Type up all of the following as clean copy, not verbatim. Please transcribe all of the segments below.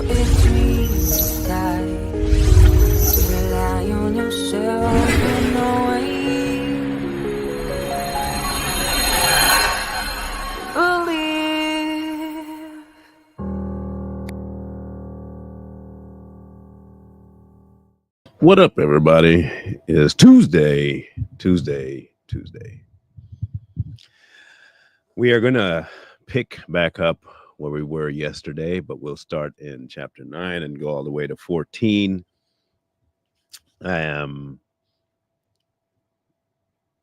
it's me to die. Rely on yourself in a way. Believe. What up, everybody? It is Tuesday. We are going to pick back up where we were yesterday, but we'll start in chapter 9 and go all the way to 14. Um,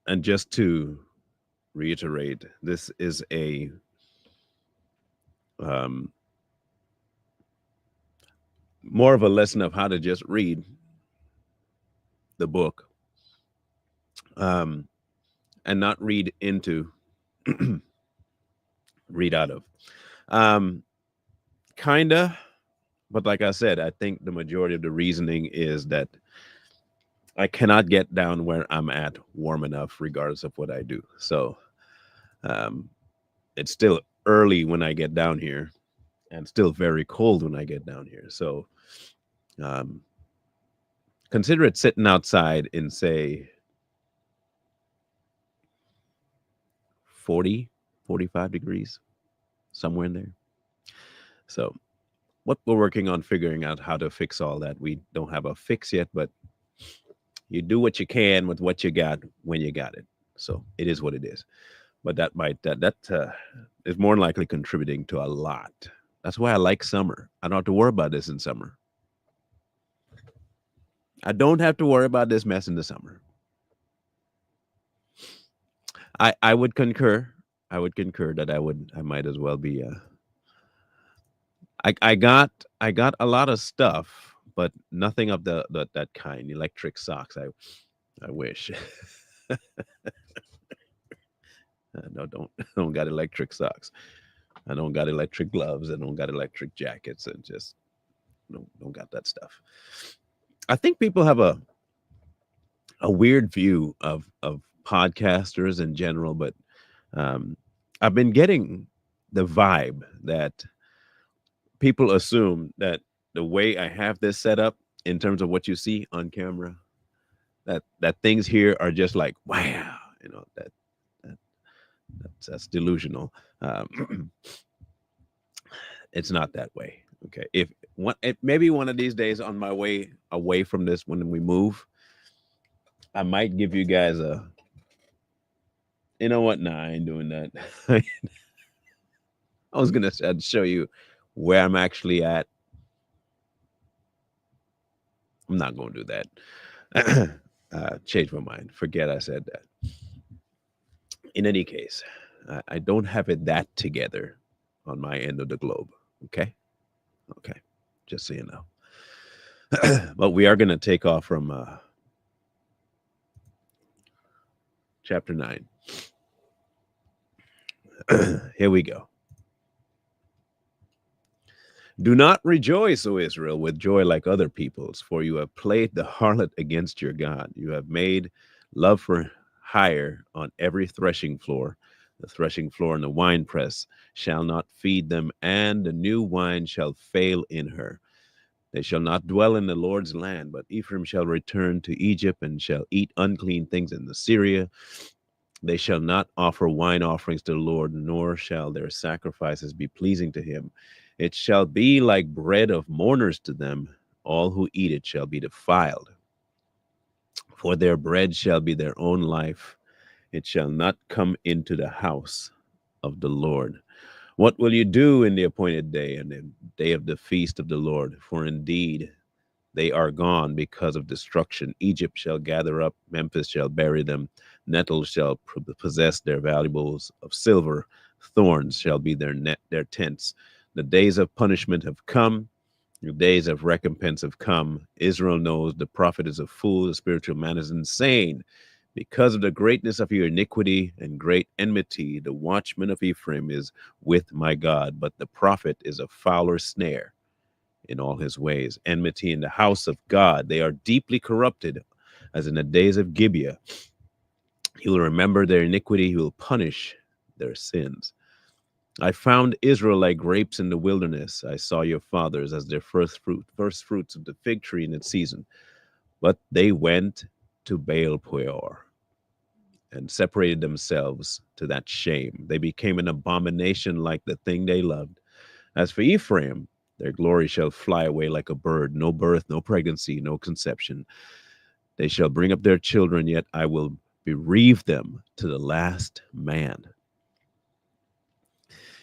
and just to reiterate, this is a um, more of a lesson of how to just read the book and not read into, read out of. Kinda, but like I said, I think the majority of the reasoning is that I cannot get down where I'm at warm enough, regardless of what I do. So um, it's still early when I get down here, and still very cold when I get down here. So um, consider it sitting outside in, say, 40, 45 degrees, somewhere in there. So what we're working on figuring out how to fix all that. We don't have a fix yet, but you do what you can with what you got when you got it. So it is what it is. But that is more than likely contributing to a lot. That's why I like summer. I don't have to worry about this in summer. I don't have to worry about this mess in the summer. I would concur. I would concur that I might as well be. I got a lot of stuff, but nothing of that kind. Electric socks. I wish. No, don't got electric socks. I don't got electric gloves. I don't got electric jackets, and just don't got that stuff. I think people have a weird view of podcasters in general, but um, I've been getting the vibe that people assume that the way I have this set up in terms of what you see on camera, that things here are just like wow, that that's delusional. It's not that way. Okay, if maybe one of these days on my way away from this, when we move, I might give you guys a. You know what? Nah, I ain't doing that. I was gonna I'd show you where I'm actually at. I'm not gonna do that. Change my mind. Forget I said that. In any case, I don't have it that together on my end of the globe. Okay, okay, just so you know. But we are gonna take off from chapter 9. Here we go. Do not rejoice, O Israel, with joy like other peoples, for you have played the harlot against your God. You have made love for hire on every threshing floor. The threshing floor and the winepress shall not feed them, and the new wine shall fail in her. They shall not dwell in the Lord's land, but Ephraim shall return to Egypt and shall eat unclean things in Assyria. They shall not offer wine offerings to the Lord, nor shall their sacrifices be pleasing to him. It shall be like bread of mourners to them. All who eat it shall be defiled. For their bread shall be their own life. It shall not come into the house of the Lord. What will you do in the appointed day and the day of the feast of the Lord? For indeed they are gone because of destruction. Egypt shall gather up, Memphis shall bury them, nettles shall possess their valuables of silver, thorns shall be their tents. The days of punishment have come, the days of recompense have come. Israel knows the prophet is a fool, the spiritual man is insane. Because of the greatness of your iniquity and great enmity, the watchman of Ephraim is with my God, but the prophet is a fowler snare in all his ways. Enmity in the house of God. They are deeply corrupted, as in the days of Gibeah. He will remember their iniquity. He will punish their sins. I found Israel like grapes in the wilderness. I saw your fathers as their first fruits of the fig tree in its season. But they went to Baal Peor and separated themselves to that shame. They became an abomination like the thing they loved. As for Ephraim, their glory shall fly away like a bird. No birth, no pregnancy, no conception. They shall bring up their children, yet I will bereave them to the last man.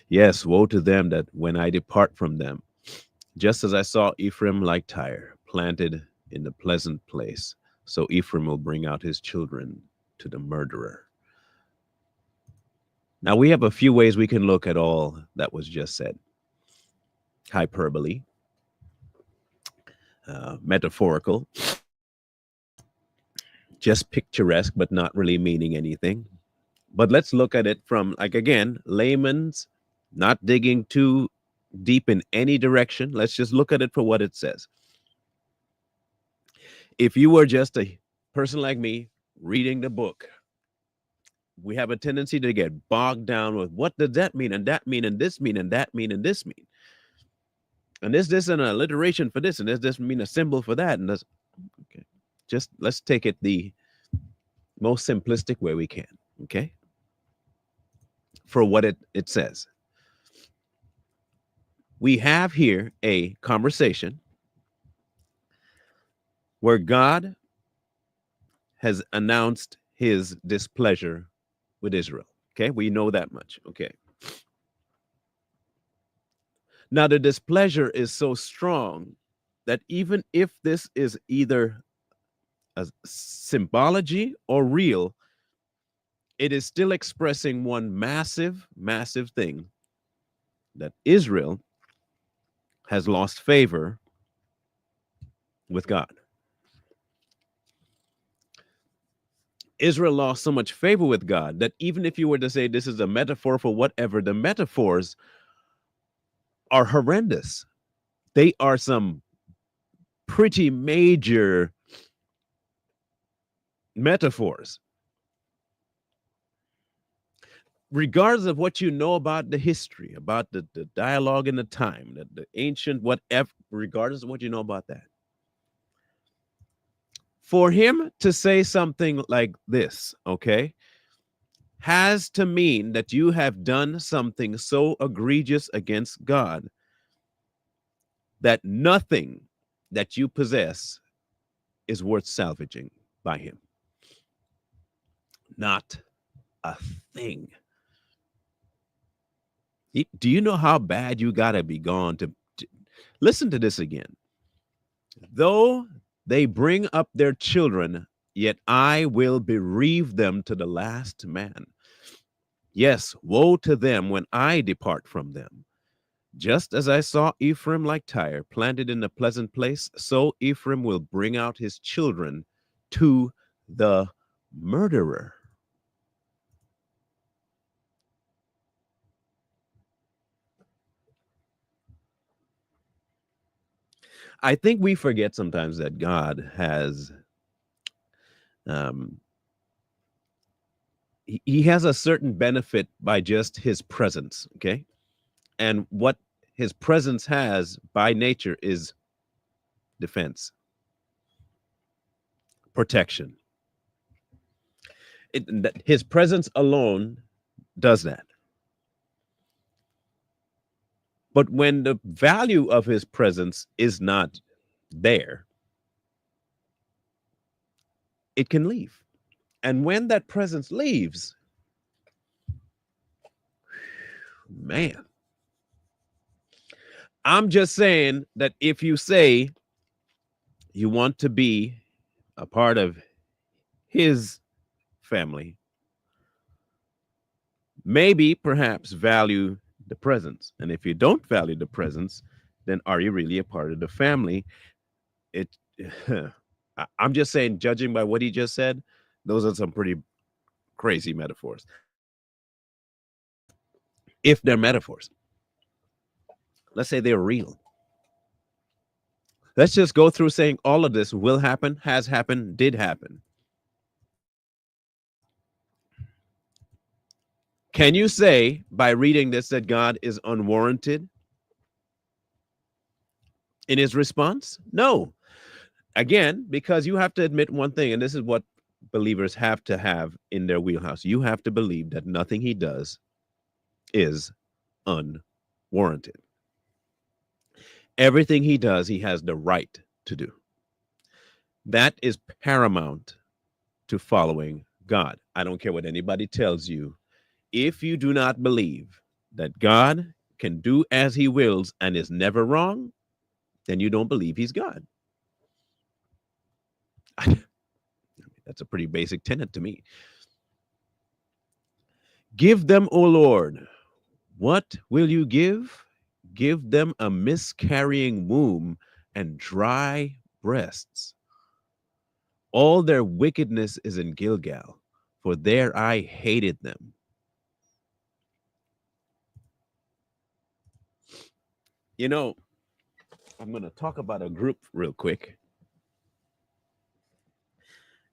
Yes, woe to them that when I depart from them, just as I saw Ephraim like Tyre, planted in the pleasant place, so Ephraim will bring out his children to the murderer. Now, we have a few ways we can look at all that was just said: hyperbole, metaphorical, just picturesque, but not really meaning anything. But let's look at it from, like, again, layman's, not digging too deep in any direction. Let's just look at it for what it says. If you were just a person like me reading the book, we have a tendency to get bogged down with what does that mean, and that mean, and this mean, and that mean, and this mean. And this, and an alliteration for this, and this mean a symbol for that. And this, okay. Just let's take it the most simplistic way we can, okay? For what it says. We have here a conversation where God has announced his displeasure with Israel. Okay, we know that much. Okay. Now, the displeasure is so strong that even if this is either a symbology or real, it is still expressing one massive, massive thing, that Israel has lost favor with God. Israel lost so much favor with God that even if you were to say this is a metaphor for whatever, the metaphors are horrendous. They are some pretty major metaphors. Regardless of what you know about the history, about the dialogue in the time, the ancient whatever, regardless of what you know about that, for him to say something like this, okay, has to mean that you have done something so egregious against God that nothing that you possess is worth salvaging by him. Not a thing. Do you know how bad you got to be gone to listen to this again? Though they bring up their children, yet I will bereave them to the last man. Yes, woe to them when I depart from them. Just as I saw Ephraim like Tyre, planted in a pleasant place, so Ephraim will bring out his children to the murderer. I think we forget sometimes that God has, um, he has a certain benefit by just his presence, okay? And what his presence has by nature is defense, protection. His presence alone does that. But when the value of his presence is not there, it can leave. And when that presence leaves, man, I'm just saying that if you say you want to be a part of his family, maybe perhaps value the presence. And if you don't value the presence, then are you really a part of the family? It I'm just saying, judging by what he just said, those are some pretty crazy metaphors. If they're metaphors, let's say they're real. Let's just go through saying all of this will happen, has happened, did happen. Can you say by reading this that God is unwarranted in his response? No. Again, because you have to admit one thing, and this is what believers have to have in their wheelhouse. You have to believe that nothing he does is unwarranted. Everything he does, he has the right to do. That is paramount to following God. I don't care what anybody tells you. If you do not believe that God can do as he wills and is never wrong, then you don't believe he's God. That's a pretty basic tenet to me. Give them, O Lord, what will you give? Give them a miscarrying womb and dry breasts. All their wickedness is in Gilgal, for there I hated them. You know, I'm going to talk about a group real quick.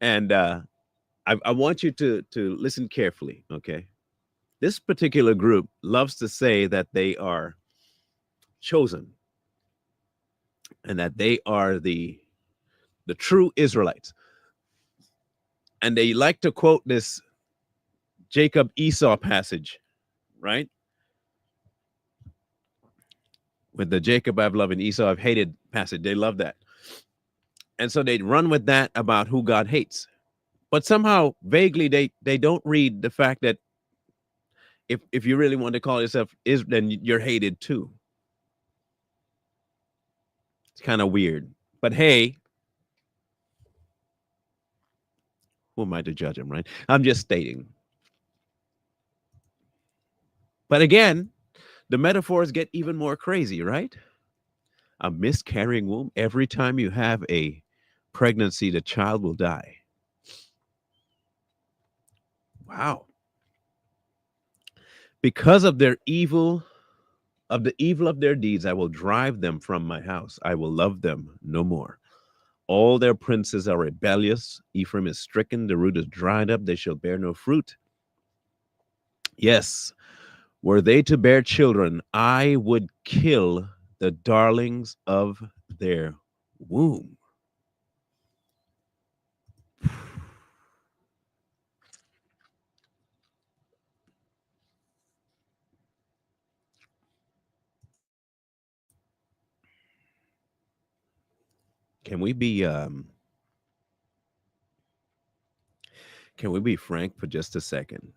And I want you to listen carefully, okay? This particular group loves to say that they are chosen and that they are the true Israelites. And they like to quote this Jacob Esau passage, right? With the Jacob I've loved and Esau I've hated passage. They love that. And so they run with that about who God hates. But somehow vaguely they don't read the fact that if you really want to call yourself is then you're hated too. It's kind of weird. But hey, who am I to judge him, right? I'm just stating. But again, the metaphors get even more crazy, right? A miscarrying womb. Every time you have a pregnancy, the child will die. Wow. Because of their evil, of the evil of their deeds, I will drive them from my house. I will love them no more. All their princes are rebellious. Ephraim is stricken. The root is dried up. They shall bear no fruit. Yes, were they to bear children, I would kill the darlings of their womb. Can we be can we be frank for just a second?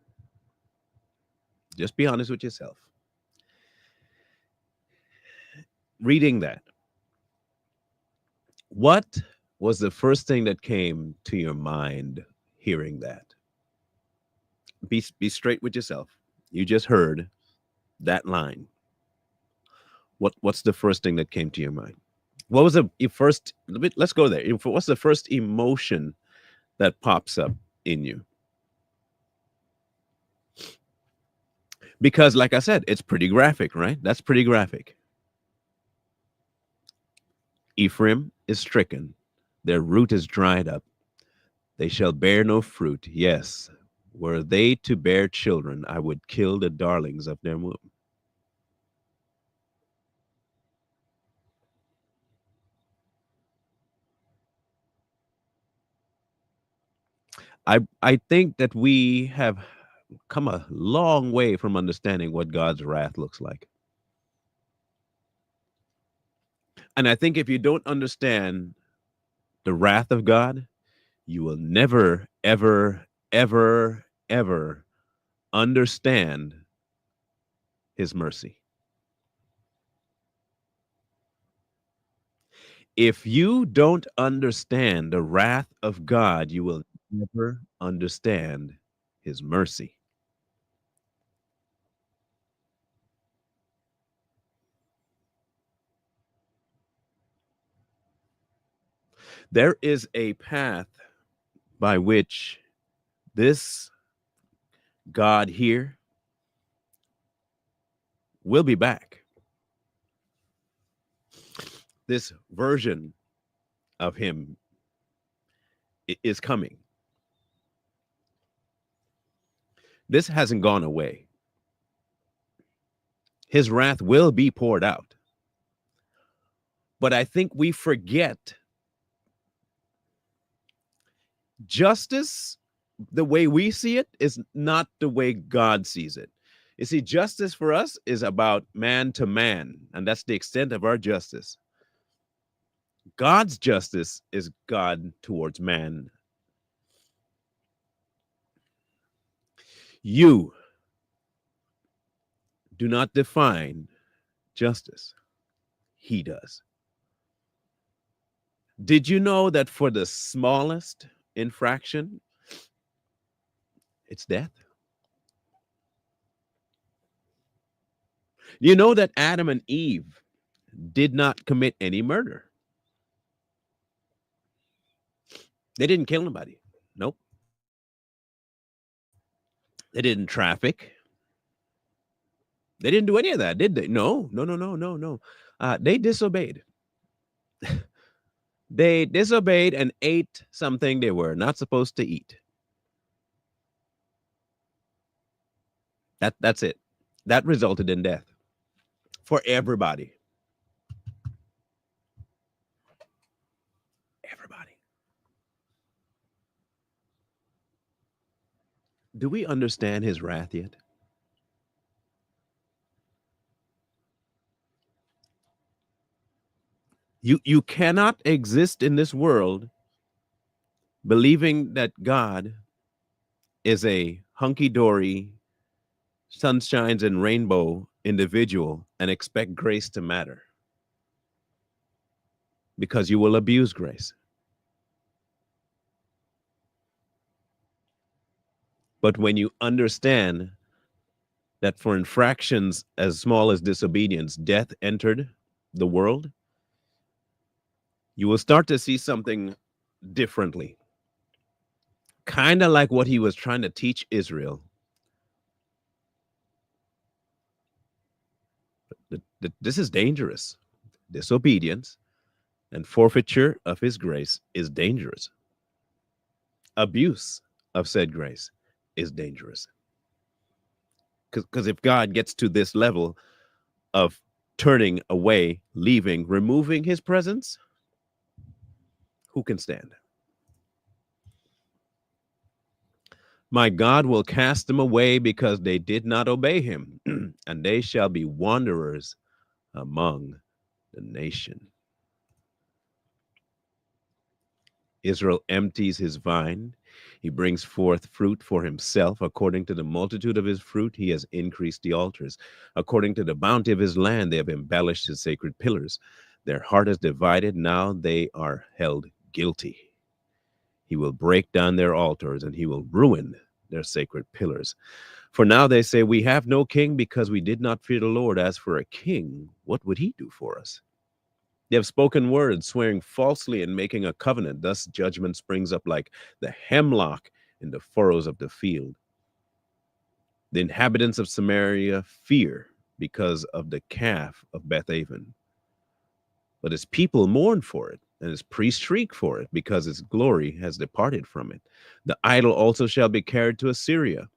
Just be honest with yourself. Reading that, what was the first thing that came to your mind hearing that? Be straight with yourself. You just heard that line. What's the first thing that came to your mind? What was the first? Let's go there. What's the first emotion that pops up in you? Because, like I said, it's pretty graphic, right? That's pretty graphic. Ephraim is stricken, their root is dried up. They shall bear no fruit. Yes, were they to bear children, I would kill the darlings of their womb. I think that we have come a long way from understanding what God's wrath looks like. And I think if you don't understand the wrath of God, you will never, ever, ever, ever understand his mercy. If you don't understand the wrath of God, you will never understand his mercy. There is a path by which this God here will be back. This version of him is coming. This hasn't gone away. His wrath will be poured out. But I think we forget justice, the way we see it, is not the way God sees it. You see, justice for us is about man to man, and that's the extent of our justice. God's justice is God towards man. You do not define justice, He does. Did you know that for the smallest infraction, it's death? You know that Adam and Eve did not commit any murder. They didn't kill anybody. Nope. They didn't traffic. They didn't do any of that, did they? No, no, no, no, no, no. They disobeyed. They disobeyed and ate something they were not supposed to eat. That's it. That resulted in death for everybody. Everybody. Do we understand his wrath yet? You cannot exist in this world believing that God is a hunky dory, sunshines and rainbow individual and expect grace to matter, because you will abuse grace. But when you understand that for infractions as small as disobedience, death entered the world, you will start to see something differently. Kind of like what he was trying to teach Israel. This is dangerous. Disobedience and forfeiture of his grace is dangerous. Abuse of said grace is dangerous. Because if God gets to this level of turning away, leaving, removing his presence, who can stand? My God will cast them away because they did not obey him, and they shall be wanderers among the nation. Israel empties his vine. He brings forth fruit for himself. According to the multitude of his fruit, he has increased the altars. According to the bounty of his land, they have embellished his sacred pillars. Their heart is divided. Now they are held guilty. He will break down their altars and he will ruin their sacred pillars. For now they say, we have no king because we did not fear the Lord. As for a king, what would he do for us? They have spoken words, swearing falsely and making a covenant. Thus judgment springs up like the hemlock in the furrows of the field. The inhabitants of Samaria fear because of the calf of Bethaven. But his people mourn for it, and his priests shriek for it, because its glory has departed from it. The idol also shall be carried to Assyria,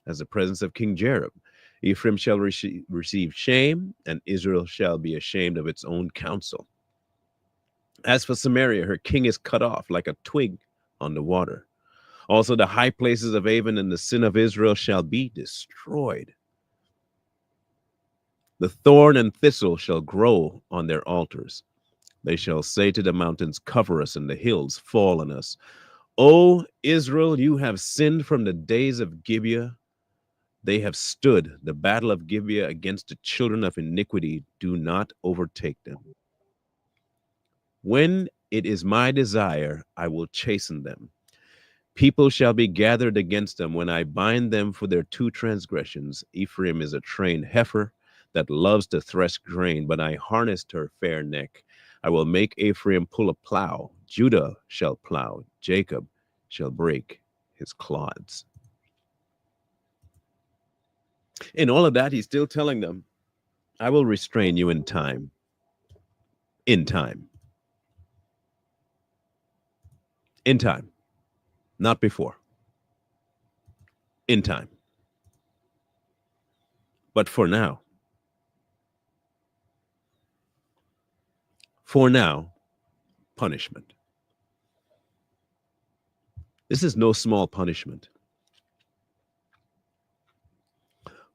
as the presence of King Jerob. Ephraim shall receive shame, and Israel shall be ashamed of its own counsel. As for Samaria, her king is cut off like a twig on the water. Also, the high places of Avon and the sin of Israel shall be destroyed. The thorn and thistle shall grow on their altars. They shall say to the mountains, cover us, and the hills fall on us. O Israel, you have sinned from the days of Gibeah. They have stood the battle of Gibeah against the children of iniquity. Do not overtake them. When it is my desire, I will chasten them. People shall be gathered against them when I bind them for their two transgressions. Ephraim is a trained heifer that loves to thresh grain, but I harnessed her fair neck. I will make Ephraim pull a plow. Judah shall plow. Jacob shall break his clods. In all of that, he's still telling them, I will restrain you in time. In time. In time. Not before. In time. But for now, For now, punishment. This is no small punishment.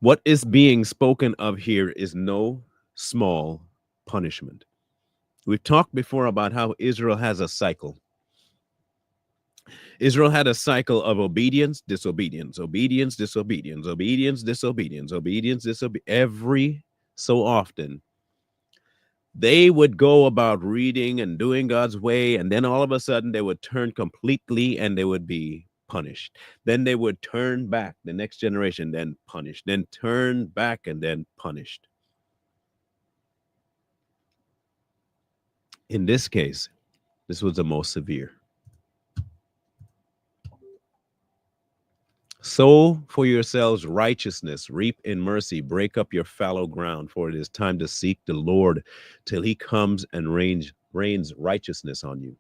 What is being spoken of here is no small punishment. We've talked before about how Israel has a cycle. Israel had a cycle of obedience, disobedience, obedience, disobedience, obedience, disobedience, obedience, disobedience. Every so often, they would go about reading and doing God's way, and then all of a sudden they would turn completely and they would be punished. Then they would turn back, the next generation, then punished, then turn back and then punished. In this case, this was the most severe. Sow for yourselves righteousness, reap in mercy, break up your fallow ground, for it is time to seek the Lord till he comes and rains righteousness on you.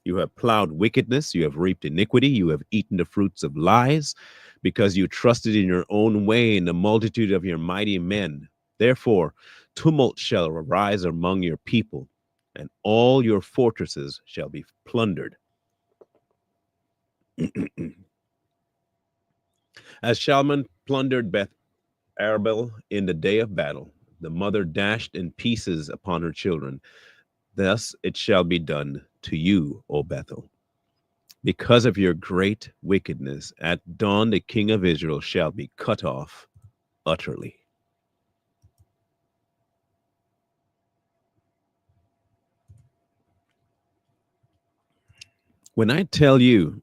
You have plowed wickedness, you have reaped iniquity, you have eaten the fruits of lies, because you trusted in your own way in the multitude of your mighty men. Therefore, tumult shall arise among your people, and all your fortresses shall be plundered. As Shalman plundered Beth Arbel in the day of battle, the mother dashed in pieces upon her children. Thus it shall be done to you, O Bethel. Because of your great wickedness, at dawn the king of Israel shall be cut off utterly. When I tell you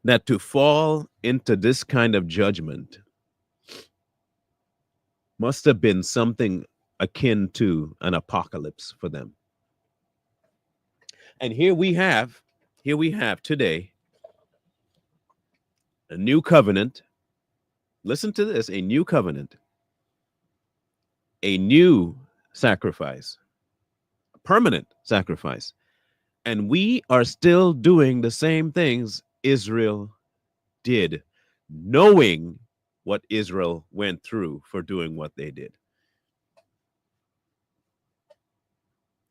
that to fall into this kind of judgment must have been something akin to an apocalypse for them. And here we have today a new covenant. Listen to this, a new covenant, a new sacrifice, a permanent sacrifice. And we are still doing the same things Israel did, knowing what Israel went through for doing what they did.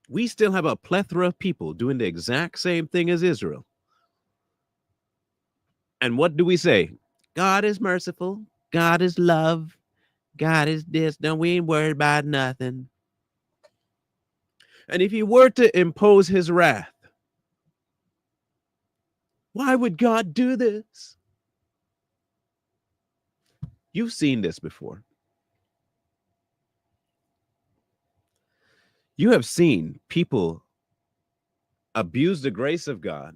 We still have a plethora of people doing the exact same thing as Israel. And what do we say? God is merciful. God is love. God is this. No, we ain't worried about nothing. And if he were to impose his wrath, why would God do this? You've seen this before. You have seen people abuse the grace of God.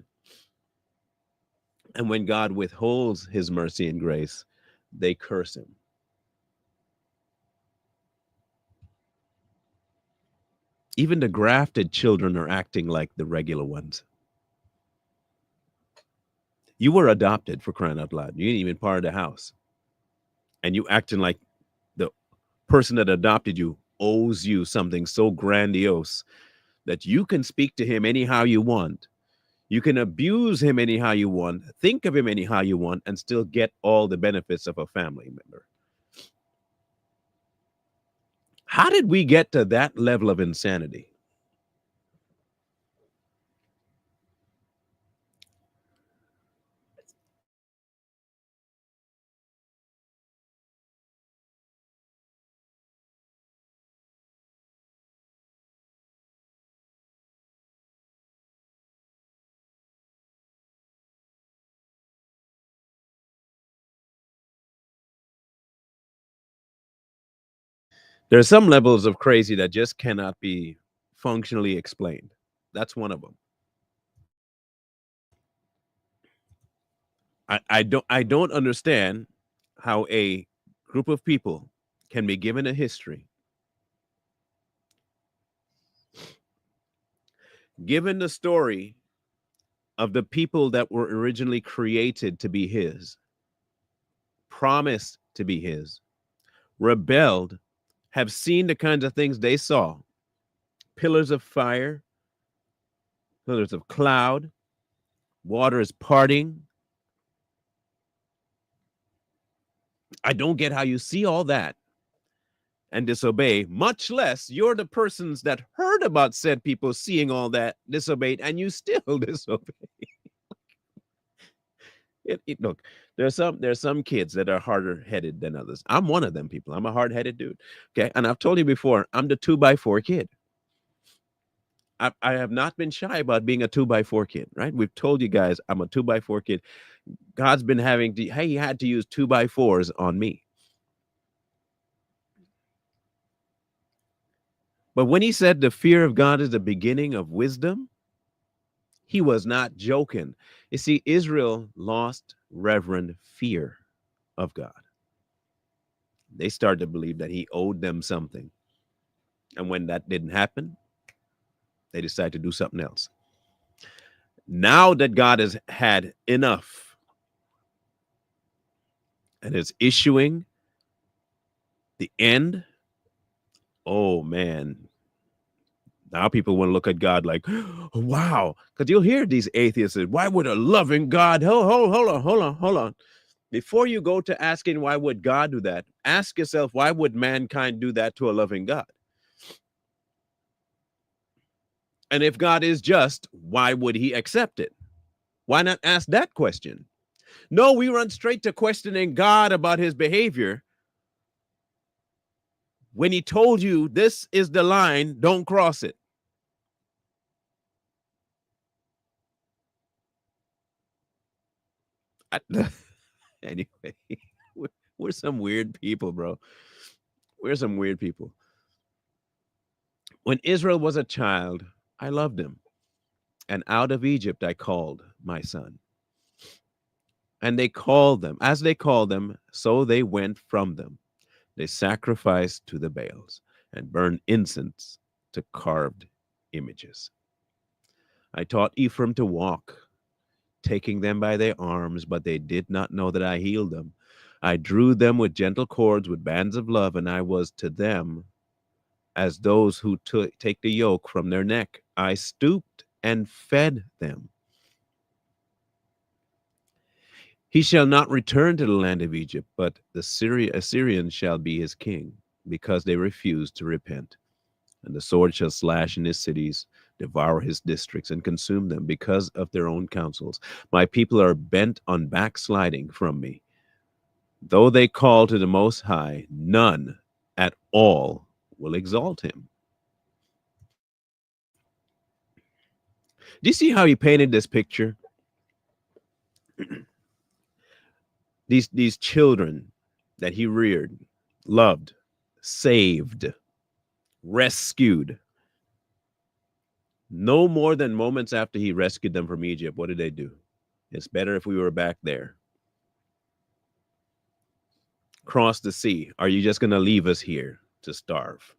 And when God withholds his mercy and grace, they curse him. Even the grafted children are acting like the regular ones. You were adopted, for crying out loud. You ain't even part of the house. And you acting like the person that adopted you owes you something so grandiose that you can speak to him anyhow you want. You can abuse him anyhow you want, think of him anyhow you want, and still get all the benefits of a family member. How did we get to that level of insanity? There are some levels of crazy that just cannot be functionally explained. That's one of them. I don't understand how a group of people can be given a history, given the story of the people that were originally created to be his, promised to be his, rebelled, have seen the kinds of things they saw: pillars of fire, pillars of cloud, water is parting. I don't get how you see all that and disobey, much less you're the persons that heard about said people seeing all that disobeyed and you still disobey. Look, there's some kids that are harder headed than others. I'm one of them people. I'm a hard headed dude. Okay, and I've told you before, I'm the 2x4 kid. I have not been shy about being a 2x4 kid, right? We've told you guys I'm a 2x4 kid. God's been having to, hey, he had to use 2x4s on me. But when he said the fear of God is the beginning of wisdom, he was not joking. You see, Israel lost reverent fear of God. They started to believe that he owed them something. And when that didn't happen, they decided to do something else. Now that God has had enough and is issuing the end, oh man, now people want to look at God like, wow, because you'll hear these atheists say, why would a loving God, hold on. Before you go to asking why would God do that, ask yourself, why would mankind do that to a loving God? And if God is just, why would he accept it? Why not ask that question? No, we run straight to questioning God about his behavior when he told you this is the line, don't cross it. Anyway, we're some weird people, bro. We're some weird people. When Israel was a child, I loved him. And out of Egypt I called my son. And they called them. As they called them, so they went from them. They sacrificed to the Baals and burned incense to carved images. I taught Ephraim to walk, taking them by their arms, but they did not know that I healed them. I drew them with gentle cords, with bands of love, and I was to them as those who take the yoke from their neck. I stooped and fed them. He shall not return to the land of Egypt, but the Assyrian shall be his king, because they refuse to repent. And the sword shall slash in his cities, devour his districts, and consume them because of their own counsels. My people are bent on backsliding from me. Though they call to the Most High, none at all will exalt him. Do you see how he painted this picture? These children that he reared, loved, saved, rescued. No more than moments after he rescued them from Egypt, what did they do? It's better if we were back there. Cross the sea. Are you just going to leave us here to starve?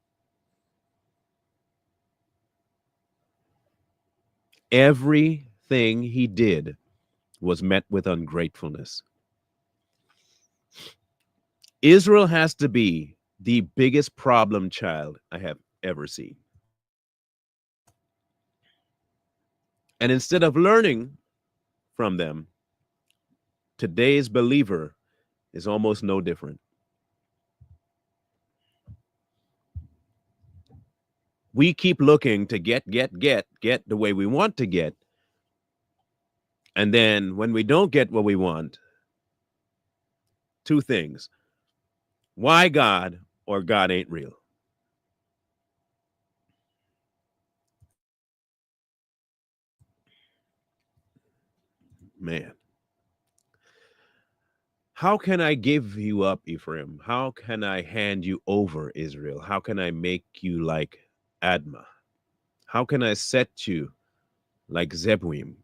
Everything he did was met with ungratefulness. Israel has to be the biggest problem child I have ever seen. And instead of learning from them, today's believer is almost no different. We keep looking to get the way we want to get. And then when we don't get what we want, two things: why God, or God ain't real. Man. How can I give you up, Ephraim? How can I hand you over, Israel? How can I make you like Admah? How can I set you like Zebulun?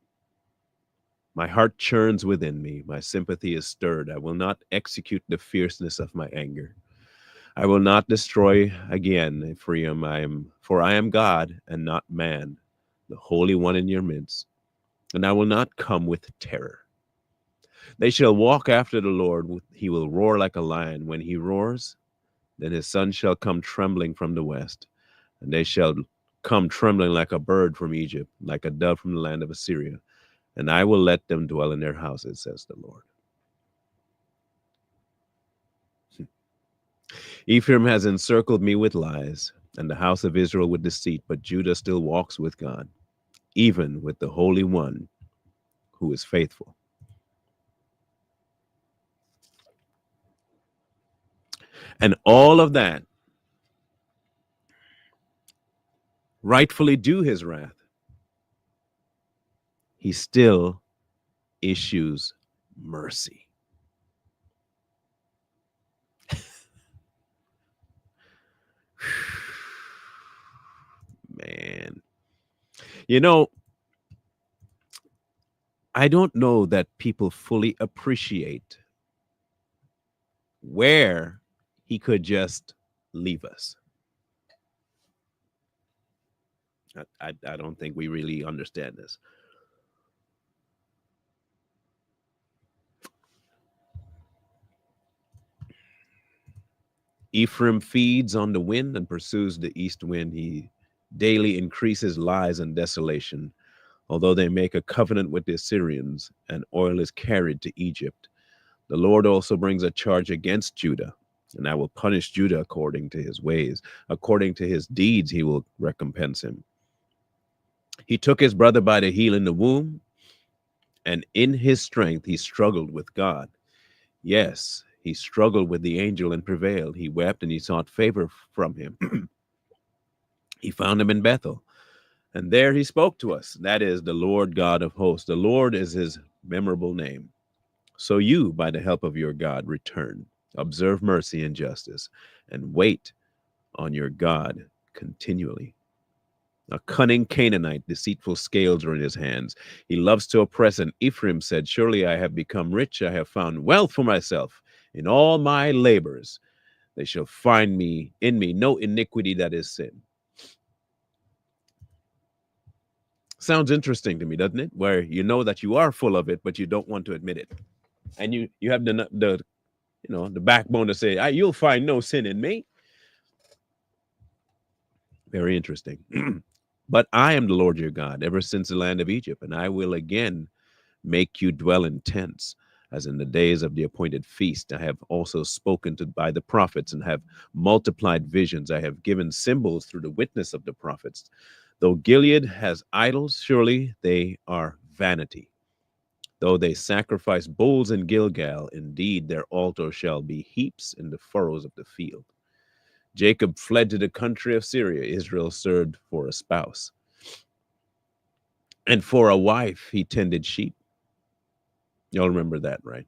My heart churns within me. My sympathy is stirred. I will not execute the fierceness of my anger. I will not destroy again, Ephraim. For I am God and not man, the Holy One in your midst. And I will not come with terror. They shall walk after the Lord. He will roar like a lion. When he roars, then his son shall come trembling from the west. And they shall come trembling like a bird from Egypt, like a dove from the land of Assyria. And I will let them dwell in their houses, says the Lord. Ephraim has encircled me with lies, and the house of Israel with deceit, but Judah still walks with God, even with the Holy One who is faithful. And all of that rightfully due his wrath, he still issues mercy. Man, you know, I don't know that people fully appreciate where he could just leave us. I don't think we really understand this. Ephraim feeds on the wind and pursues the east wind. He daily increases lies and desolation. Although they make a covenant with the Assyrians and oil is carried to Egypt, the Lord also brings a charge against Judah, and I will punish Judah according to his ways. According to his deeds, he will recompense him. He took his brother by the heel in the womb, and in his strength he struggled with God. Yes, he struggled with the angel and prevailed. He wept and he sought favor from him. He found him in Bethel, and there he spoke to us. That is the Lord God of hosts. The Lord is his memorable name. So you, by the help of your God, return, observe mercy and justice, and wait on your God continually. A cunning Canaanite, deceitful scales are in his hands. He loves to oppress, and Ephraim said, surely I have become rich, I have found wealth for myself in all my labors. They shall find me in me no iniquity that is sin. Sounds interesting to me, doesn't it? Where you know that you are full of it, but you don't want to admit it. And you have the the backbone to say, you'll find no sin in me. Very interesting. But I am the Lord your God, ever since the land of Egypt, and I will again make you dwell in tents, as in the days of the appointed feast. I have also spoken to by the prophets and have multiplied visions. I have given symbols through the witness of the prophets. Though Gilead has idols, surely they are vanity. Though they sacrifice bulls in Gilgal, indeed their altar shall be heaps in the furrows of the field. Jacob fled to the country of Syria. Israel served for a spouse. And for a wife, he tended sheep. Y'all remember that, right?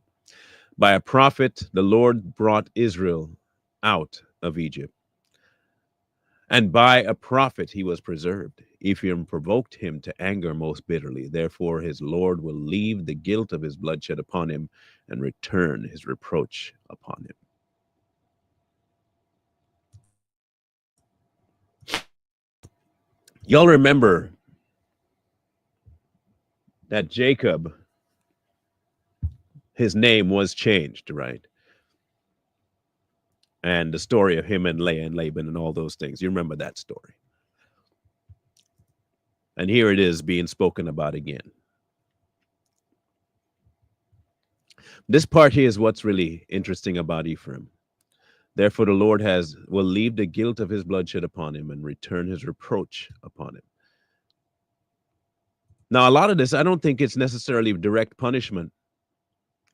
By a prophet, the Lord brought Israel out of Egypt. And by a prophet, he was preserved. Ephraim provoked him to anger most bitterly. Therefore, his Lord will leave the guilt of his bloodshed upon him and return his reproach upon him. Y'all remember that Jacob, his name was changed, right? And the story of him and Leah and Laban and all those things. You remember that story. And here it is being spoken about again. This part here is what's really interesting about Ephraim. Therefore, the Lord will leave the guilt of his bloodshed upon him and return his reproach upon him. Now, a lot of this, I don't think it's necessarily direct punishment.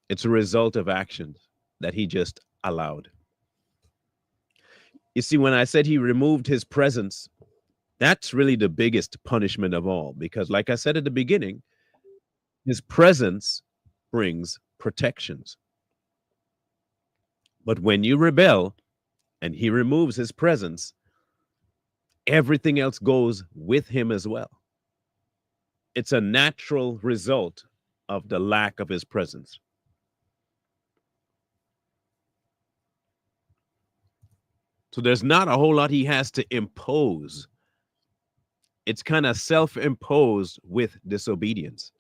It's a result of actions that he just allowed. You see, when I said he removed his presence, that's really the biggest punishment of all, because like I said at the beginning, his presence brings protections. But when you rebel and he removes his presence, everything else goes with him as well. It's a natural result of the lack of his presence. So there's not a whole lot he has to impose. It's kind of self-imposed with disobedience.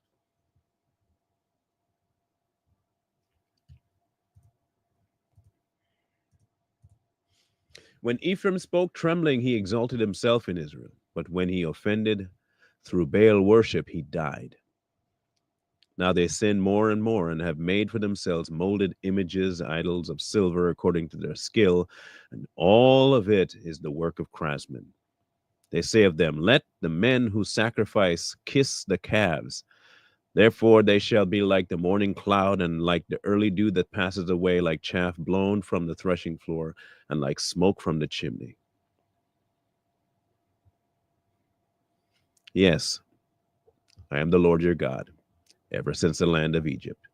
When Ephraim spoke trembling, he exalted himself in Israel. But when he offended through Baal worship, he died. Now they sin more and more and have made for themselves molded images, idols of silver according to their skill, and all of it is the work of craftsmen. They say of them, let the men who sacrifice kiss the calves. Therefore they shall be like the morning cloud and like the early dew that passes away, like chaff blown from the threshing floor and like smoke from the chimney. Yes, I am the Lord your God, ever since the land of Egypt.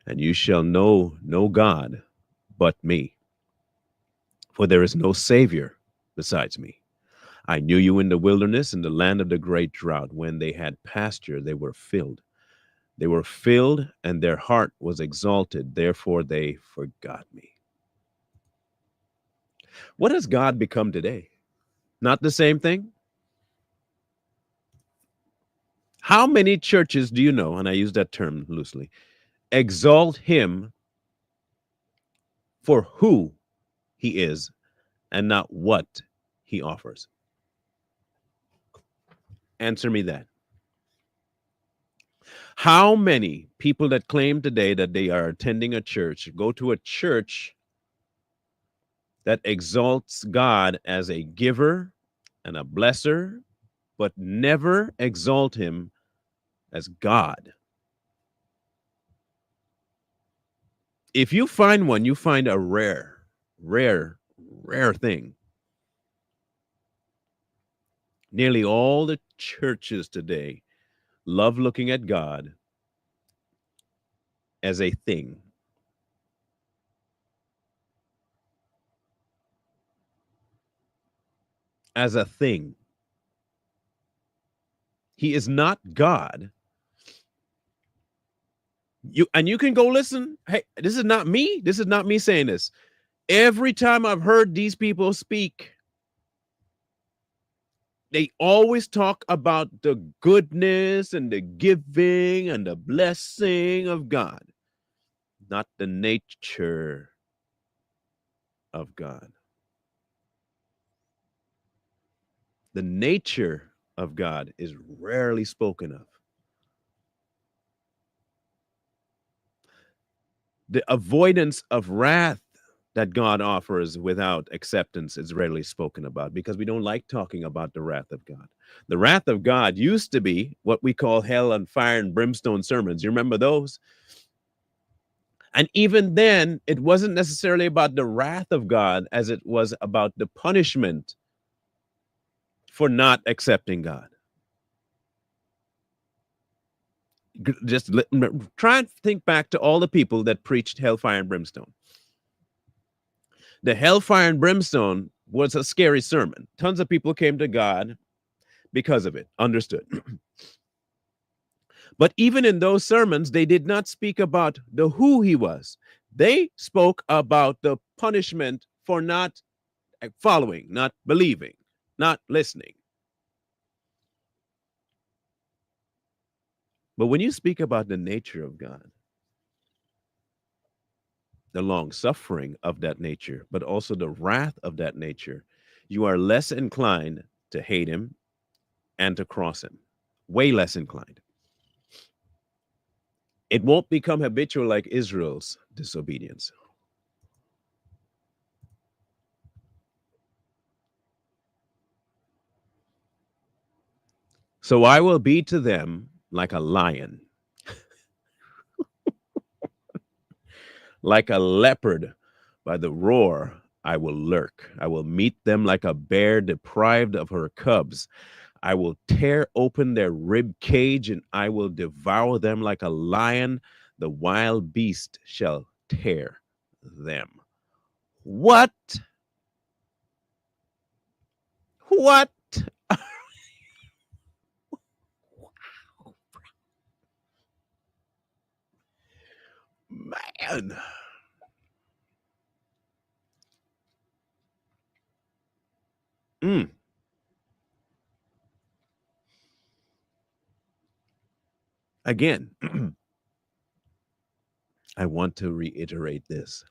And you shall know no God but me, for there is no Savior besides me. I knew you in the wilderness, in the land of the great drought. When they had pasture, they were filled. They were filled, and their heart was exalted. Therefore, they forgot me. What has God become today? Not the same thing? How many churches do you know, and I use that term loosely, exalt him for who he is and not what he offers? Answer me that. How many people that claim today that they are attending a church go to a church that exalts God as a giver and a blesser, but never exalt him as God? If you find one, you find a rare, rare thing. Nearly all the churches today love looking at God as a thing, as a thing. He is not God. You can go listen. Hey, this is not me. This is not me saying this. Every time I've heard these people speak, they always talk about the goodness and the giving and the blessing of God, not the nature of God. The nature of God is rarely spoken of. The avoidance of wrath that God offers without acceptance is rarely spoken about because we don't like talking about the wrath of God. The wrath of God used to be what we call hell and fire and brimstone sermons. You remember those? And even then, it wasn't necessarily about the wrath of God as it was about the punishment for not accepting God. Just try and think back to all the people that preached hellfire and brimstone. The hellfire and brimstone was a scary sermon. Tons of people came to God because of it. Understood. But even in those sermons, they did not speak about the who he was. They spoke about the punishment for not following, not believing, not listening. But when you speak about the nature of God, the long suffering of that nature, but also the wrath of that nature, you are less inclined to hate him and to cross him. Way less inclined. It won't become habitual like Israel's disobedience. So I will be to them like a lion, like a leopard by the roar. I will lurk. I will meet them like a bear deprived of her cubs. I will tear open their rib cage and I will devour them like a lion. The wild beast shall tear them. What? What? Man. Mm. Again, I want to reiterate this.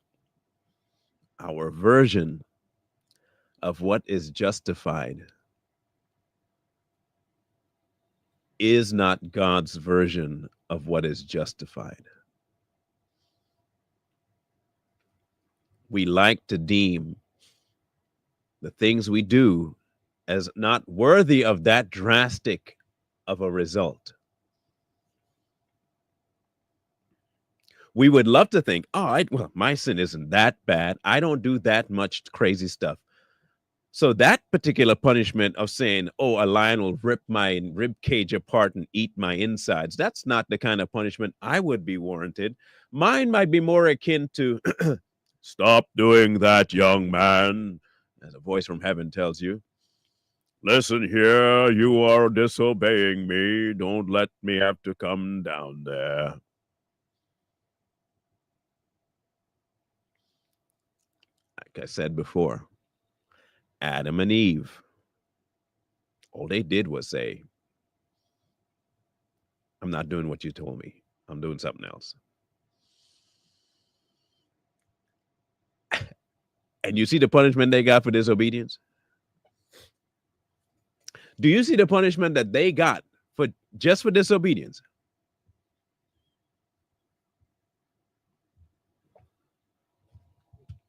Our version of what is justified is not God's version of what is justified. We like to deem the things we do as not worthy of that drastic of a result. We would love to think, oh, well, my sin isn't that bad. I don't do that much crazy stuff. So that particular punishment of saying, oh, a lion will rip my rib cage apart and eat my insides, that's not the kind of punishment I would be warranted. Mine might be more akin to, stop doing that, young man, as a voice from heaven tells you. Listen here, you are disobeying me. Don't let me have to come down there. Like I said before, Adam and Eve, all they did was say, I'm not doing what you told me. I'm doing something else. And you see the punishment they got for disobedience? Do you see the punishment that they got for just for disobedience?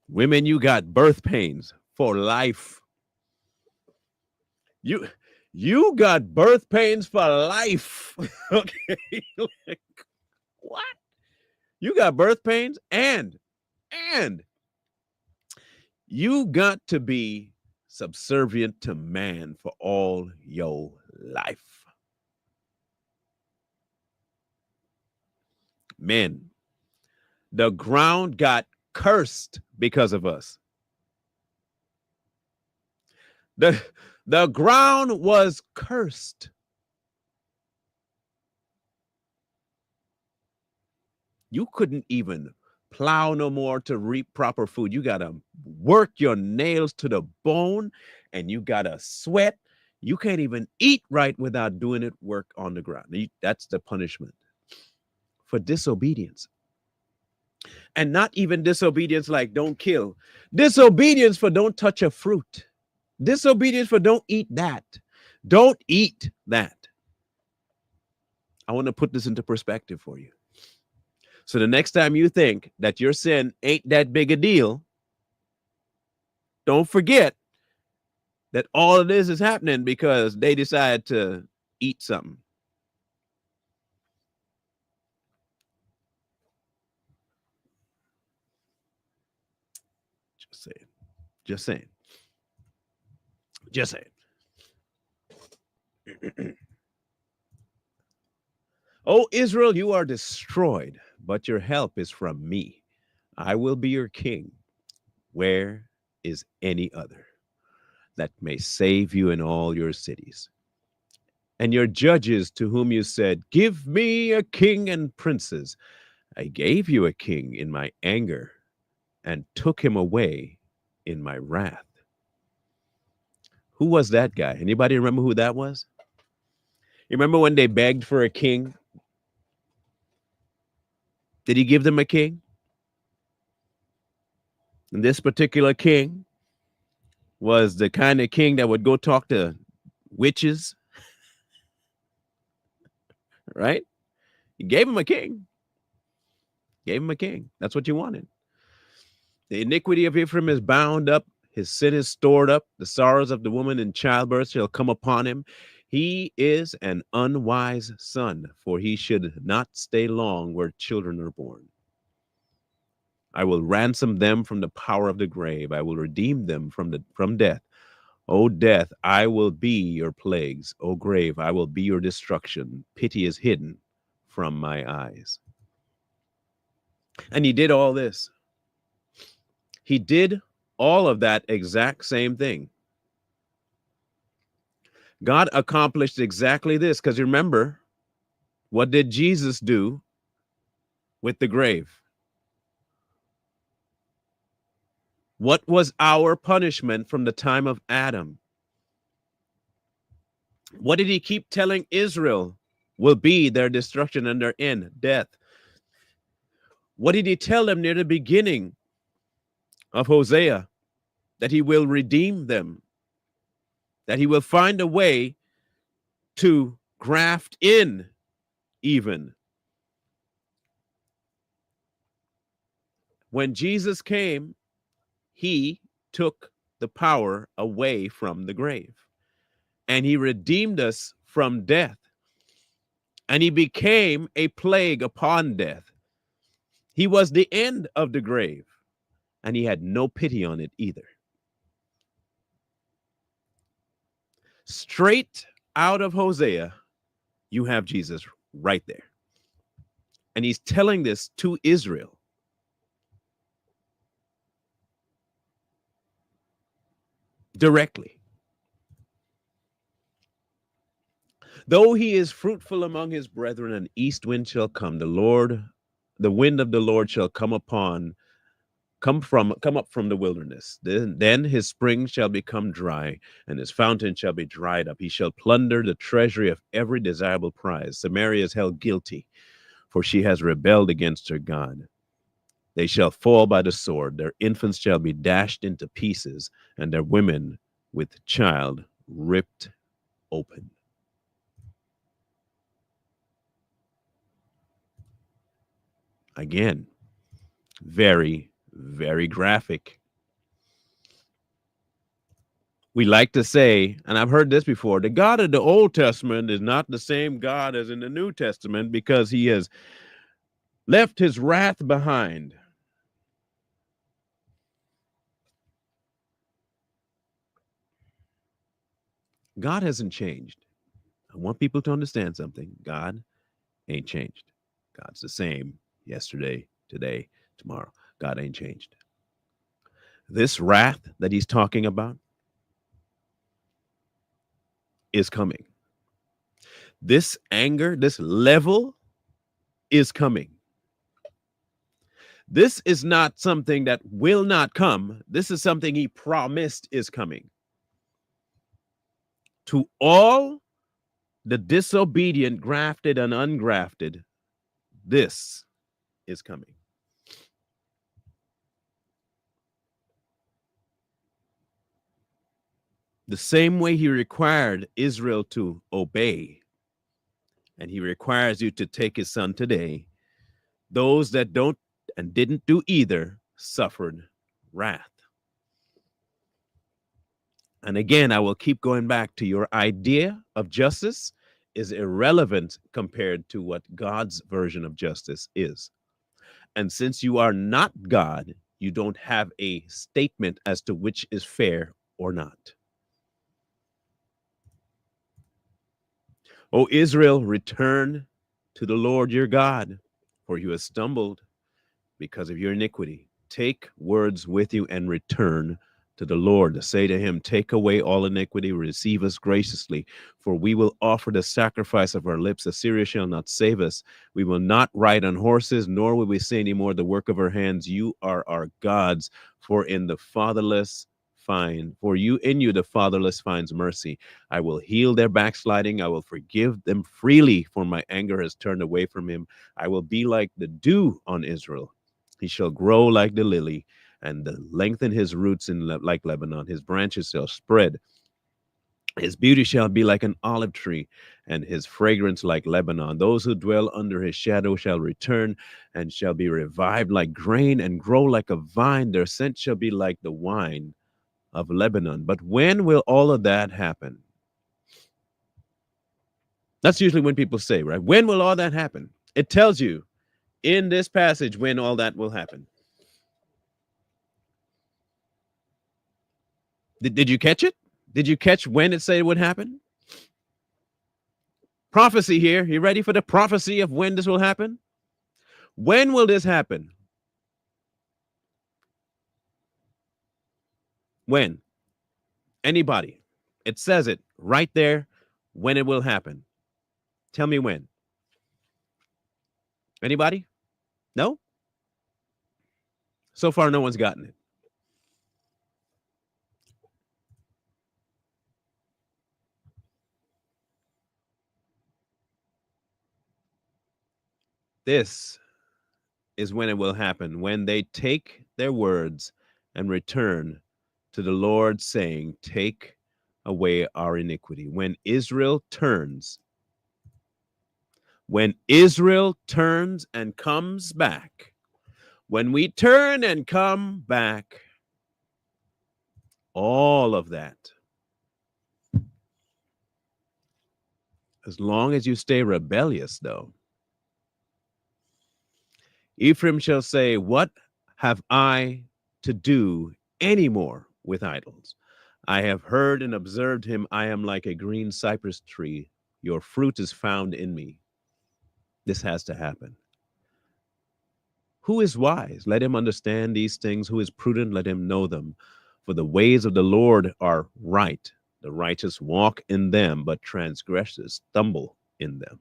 Women, you got birth pains for life. You got birth pains for life. Okay. Like, what? You got birth pains and you got to be subservient to man for all your life. Men, the ground got cursed because of us. The ground was cursed. You couldn't even plow no more to reap proper food. You got to work your nails to the bone and you got to sweat. You can't even eat right without doing it work on the ground. That's the punishment for disobedience. And not even disobedience like don't kill. Disobedience for don't touch a fruit. Disobedience for don't eat that. Don't eat that. I want to put this into perspective for you. So the next time you think that your sin ain't that big a deal, don't forget that all of this is happening because they decided to eat something. Just saying. Just saying. Just saying. Oh, Israel, you are destroyed, but your help is from me. I will be your king. Where is any other that may save you in all your cities? And your judges to whom you said, give me a king and princes. I gave you a king in my anger and took him away in my wrath. Who was that guy? Anybody remember who that was? You remember when they begged for a king? Did he give them a king? And this particular king was the kind of king that would go talk to witches, right? He gave him a king. Gave him a king. That's what you wanted. The iniquity of Ephraim is bound up. His sin is stored up. The sorrows of the woman in childbirth shall come upon him. He is an unwise son, for he should not stay long where children are born. I will ransom them from the power of the grave. I will redeem them from death. O death, I will be your plagues. O grave, I will be your destruction. Pity is hidden from my eyes. And he did all this. He did all of that exact same thing. God accomplished exactly this because remember, what did Jesus do with the grave? What was our punishment from the time of Adam? What did he keep telling Israel will be their destruction and their end? Death. What did he tell them near the beginning of Hosea? That he will redeem them, that he will find a way to graft in even. When Jesus came, he took the power away from the grave and he redeemed us from death and he became a plague upon death. He was the end of the grave and he had no pity on it either. Straight out of Hosea, you have Jesus right there. And he's telling this to Israel. Directly. Though he is fruitful among his brethren, an east wind shall come. The wind of the Lord shall come up from the wilderness. Then his spring shall become dry, and his fountain shall be dried up. He shall plunder the treasury of every desirable prize. Samaria is held guilty, for she has rebelled against her God. They shall fall by the sword, their infants shall be dashed into pieces, and their women with child ripped open. Again, very, very graphic. We like to say, and I've heard this before, the God of the Old Testament is not the same God as in the New Testament because he has left his wrath behind. God hasn't changed. I want people to understand something. God ain't changed. God's the same yesterday, today, tomorrow. God ain't changed. This wrath that he's talking about is coming. This anger, this level is coming. This is not something that will not come. This is something he promised is coming. To all the disobedient, grafted and ungrafted, this is coming. The same way he required Israel to obey, and he requires you to take his son today, those that don't and didn't do either suffered wrath. And again, I will keep going back to your idea of justice is irrelevant compared to what God's version of justice is. And since you are not God, you don't have a statement as to which is fair or not. O Israel, return to the Lord your God, for you have stumbled because of your iniquity. Take words with you and return to the Lord. Say to him, take away all iniquity, receive us graciously, for we will offer the sacrifice of our lips. Assyria shall not save us. We will not ride on horses, nor will we say any more the work of our hands. You are our gods, for in the fatherless in you the fatherless finds mercy. I will heal their backsliding. I will forgive them freely, for my anger has turned away from him. I will be like the dew on Israel. He shall grow like the lily, and lengthen his roots like Lebanon. His branches shall spread. His beauty shall be like an olive tree, and his fragrance like Lebanon. Those who dwell under his shadow shall return, and shall be revived like grain, and grow like a vine. Their scent shall be like the wine of Lebanon. But when will all of that happen? That's usually when people say, right? When will all that happen? It tells you in this passage when all that will happen. Did you catch it? Did you catch when it said it would happen? Prophecy here. You ready for the prophecy of when this will happen? When will this happen? When? Anybody? It says it right there when it will happen. Tell me when. Anybody? No? So far, no one's gotten it. This is when it will happen, when they take their words and return to the Lord, saying, take away our iniquity. When Israel turns When Israel turns and comes back, when we turn and come back, all of that, as long as you stay rebellious, though, Ephraim shall say, what have I to do any more with idols? I have heard and observed him. I am like a green cypress tree. Your fruit is found in me. This has to happen. Who is wise? Let him understand these things. Who is prudent? Let him know them. For the ways of the Lord are right. The righteous walk in them, but transgressors stumble in them.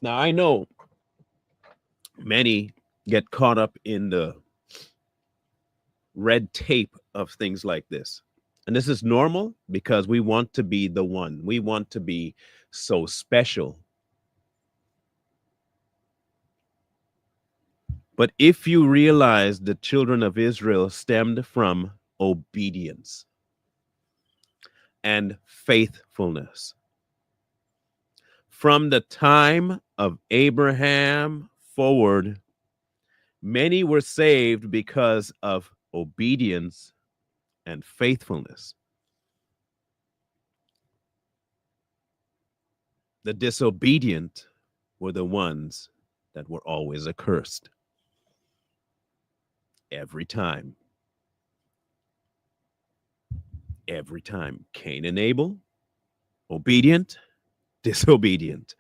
Now, I know many get caught up in the red tape of things like this. And this is normal because we want to be the one. We want to be so special. But if you realize the children of Israel stemmed from obedience and faithfulness, from the time of Abraham forward, many were saved because of obedience and faithfulness. The disobedient were the ones that were always accursed. Every time. Every time. Cain and Abel, obedient, disobedient.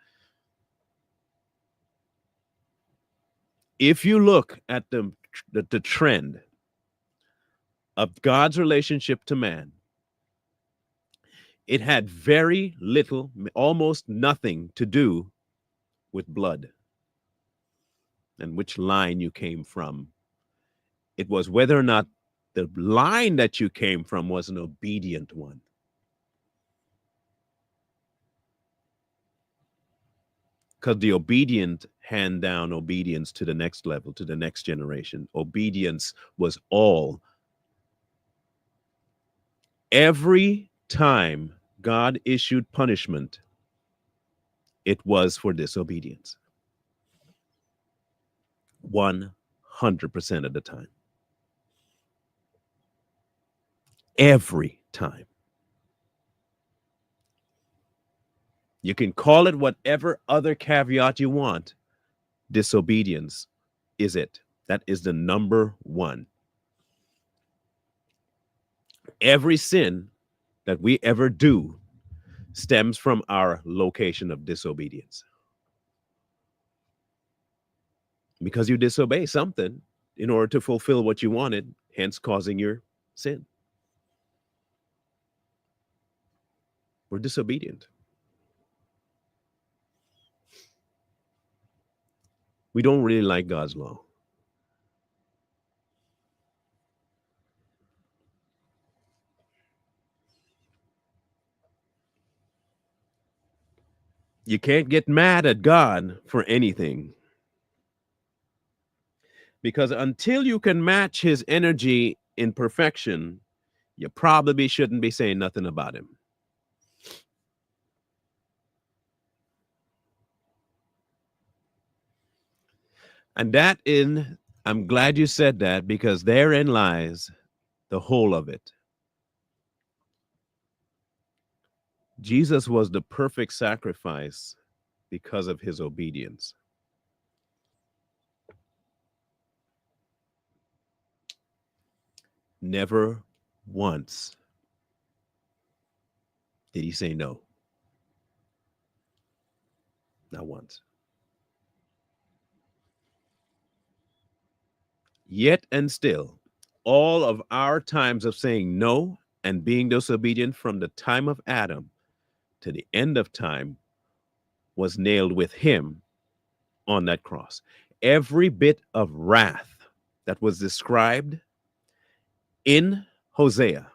If you look at the trend of God's relationship to man, it had very little, almost nothing to do with blood and which line you came from. It was whether or not the line that you came from was an obedient one. Because the obedient hand down obedience to the next level, to the next generation. Obedience was all. Every time God issued punishment, it was for disobedience. 100% of the time. Every time. You can call it whatever other caveat you want. Disobedience is it. That is the number one. Every sin that we ever do stems from our location of disobedience. Because you disobey something in order to fulfill what you wanted, hence causing your sin. We're disobedient. We don't really like God's law. You can't get mad at God for anything. Because until you can match his energy in perfection, you probably shouldn't be saying nothing about him. And I'm glad you said that, because therein lies the whole of it. Jesus was the perfect sacrifice because of his obedience. Never once did he say no. Not once. Yet and still, all of our times of saying no and being disobedient from the time of Adam to the end of time was nailed with him on that cross. Every bit of wrath that was described in Hosea,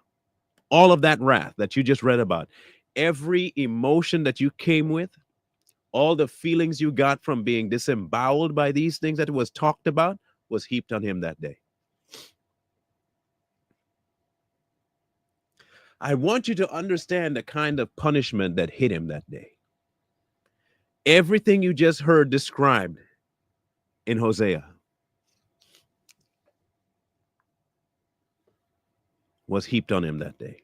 all of that wrath that you just read about, every emotion that you came with, all the feelings you got from being disemboweled by these things that was talked about was heaped on him that day. I want you to understand the kind of punishment that hit him that day. Everything you just heard described in Hosea was heaped on him that day.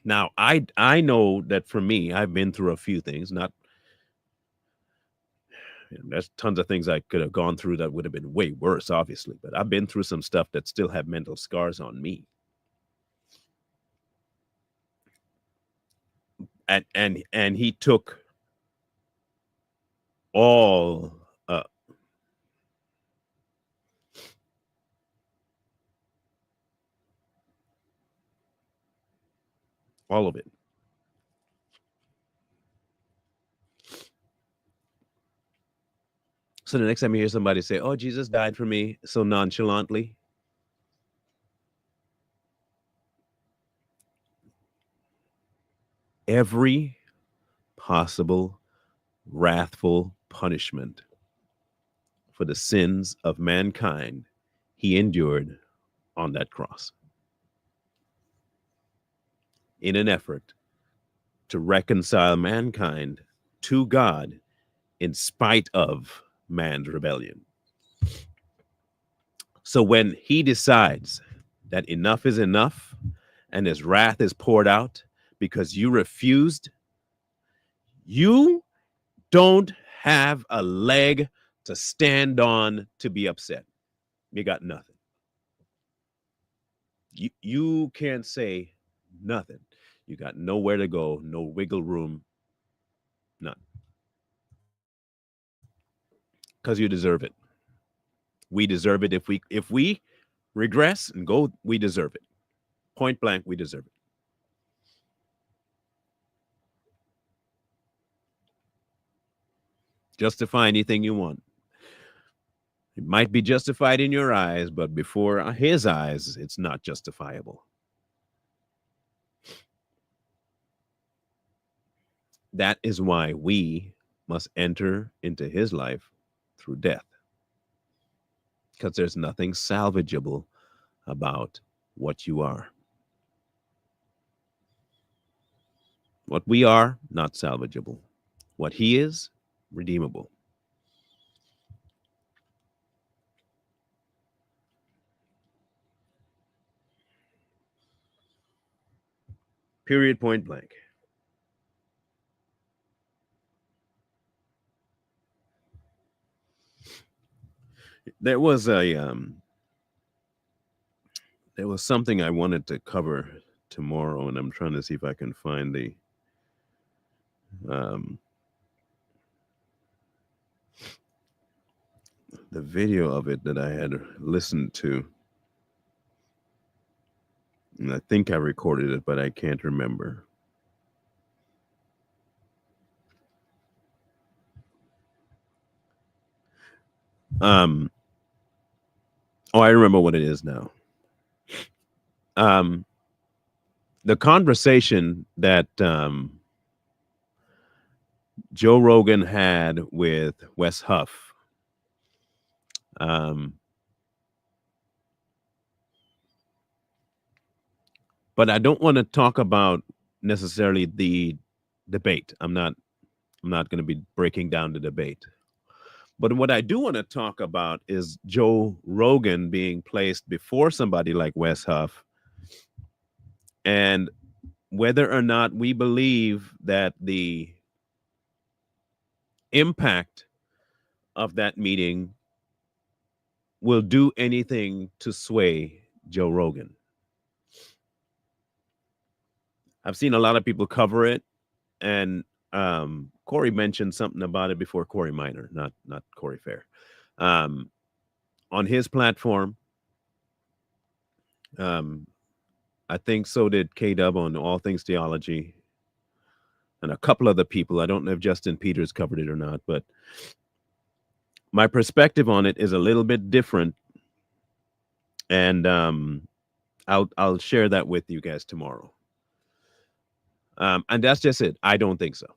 Now, I know that for me, I've been through a few things. Not there's tons of things I could have gone through that would have been way worse, obviously. But I've been through some stuff that still have mental scars on me. And he took all uh, all of it. So the next time you hear somebody say, "Oh, Jesus died for me," so nonchalantly, every possible wrathful punishment for the sins of mankind he endured on that cross in an effort to reconcile mankind to God in spite of man's rebellion. So when he decides that enough is enough and his wrath is poured out because you refused, you don't have a leg to stand on to be upset. You got nothing. You can't say nothing. You got nowhere to go, no wiggle room, none. Because you deserve it. We deserve it. If we regress and go, we deserve it. Point blank, we deserve it. Justify anything you want. It might be justified in your eyes, but before his eyes, it's not justifiable. That is why we must enter into his life through death, because there's nothing salvageable about what you are. What we are, not salvageable. What he is, redeemable. Period, point blank. There was a there was something I wanted to cover tomorrow, and I'm trying to see if I can find um, the video of it that I had listened to. And I think I recorded it, but I can't remember. Um, oh, I remember what it is now. Um, the conversation that Joe Rogan had with Wes Huff. Um, but I don't want to talk about necessarily the debate. I'm not going to be breaking down the debate. But what I do want to talk about is Joe Rogan being placed before somebody like Wes Huff, and whether or not we believe that the impact of that meeting will do anything to sway Joe Rogan. I've seen a lot of people cover it, and Corey mentioned something about it before. Corey Minor, not Corey Fair, um, on his platform. Um, I think so did K Dub on All Things Theology, and a couple other people. I don't know if Justin Peters covered it or not, but my perspective on it is a little bit different, and I'll share that with you guys tomorrow. And that's just it. I don't think so.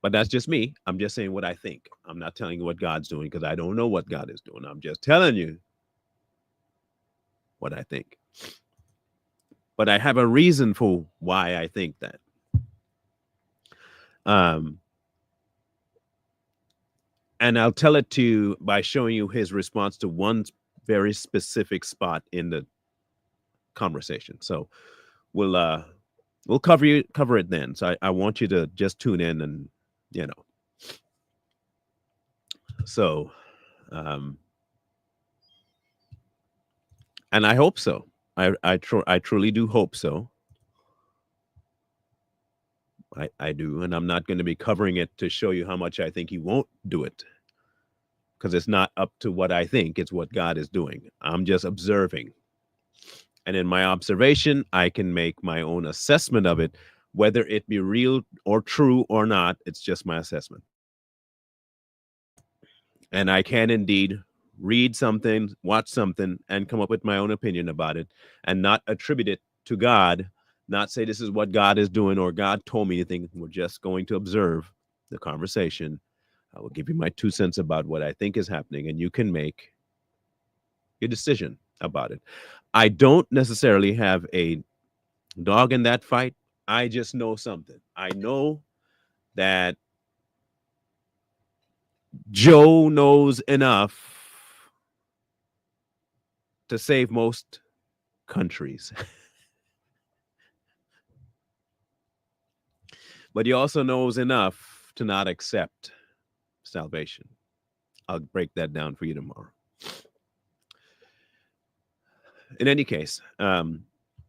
But that's just me. I'm just saying what I think. I'm not telling you what God's doing because I don't know what God is doing. I'm just telling you what I think. But I have a reason for why I think that. Um, and I'll tell it to you by showing you his response to one very specific spot in the conversation. So we'll cover it then. So I want you to just tune in and you know. So um, and I hope so. I truly do hope so. I do, and I'm not going to be covering it to show you how much I think he won't do it, because it's not up to what I think; it's what God is doing. I'm just observing, and in my observation, I can make my own assessment of it, whether it be real or true or not. It's just my assessment, and I can indeed read something, watch something, and come up with my own opinion about it, and not attribute it to God, not say this is what God is doing or God told me anything. We're just going to observe the conversation. I will give you my 2 cents about what I think is happening, and you can make your decision about it. I don't necessarily have a dog in that fight. I just know something. I know that Joe knows enough to save most countries. But he also knows enough to not accept salvation. I'll break that down for you tomorrow. In any case,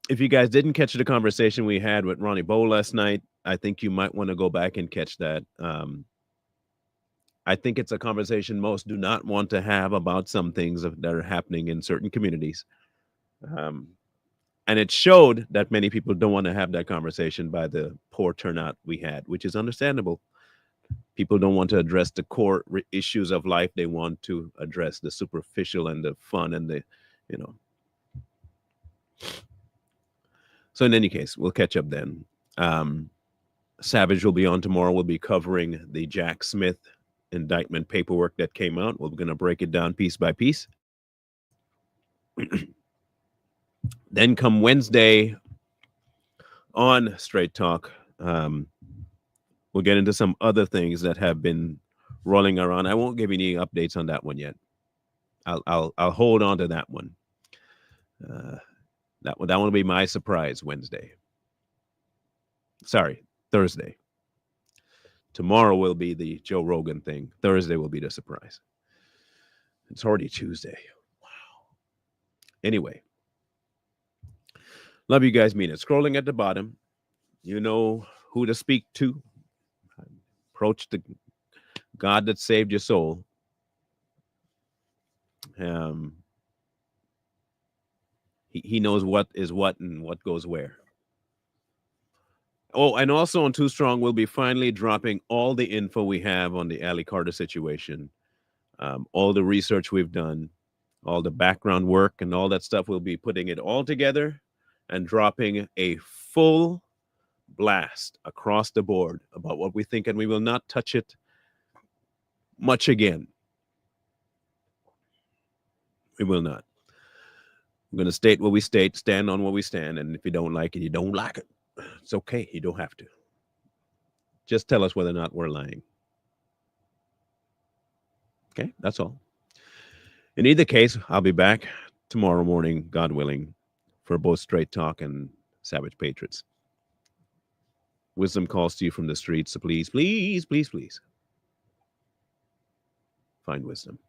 if you guys didn't catch the conversation we had with Ronnie Bow last night, I think you might want to go back and catch that. I think it's a conversation most do not want to have about some things that are happening in certain communities. Um, and it showed that many people don't want to have that conversation by the poor turnout we had, which is understandable. People don't want to address the core issues of life. They want to address the superficial and the fun and the, you know. So in any case, we'll catch up then. Savage will be on tomorrow. We'll be covering the Jack Smith indictment paperwork that came out. We're going to break it down piece by piece. Then come Wednesday on Straight Talk, we'll get into some other things that have been rolling around. I won't give any updates on that one yet. I'll hold on to that one. That one will be my surprise Wednesday. Sorry, Thursday. Tomorrow will be the Joe Rogan thing. Thursday will be the surprise. It's already Tuesday. Wow. Anyway, love you guys. Mean it. Scrolling at the bottom, you know who to speak to. Approach the God that saved your soul. He knows what is what and what goes where. Oh, and also on Too Strong, we'll be finally dropping all the info we have on the Ali Carter situation, all the research we've done, all the background work, and all that stuff. We'll be putting it all together and dropping a full blast across the board about what we think, and we will not touch it much again. We will not. I'm going to state what we state, stand on what we stand, and if you don't like it, you don't like it. It's okay. You don't have to. Just tell us whether or not we're lying. Okay, that's all. In either case, I'll be back tomorrow morning, God willing, for both Straight Talk and Savage Patriots. Wisdom calls to you from the streets, so please, please, please, please find wisdom.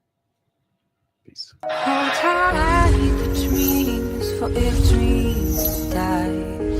Peace. Hold tight the dreams, for if dreams die,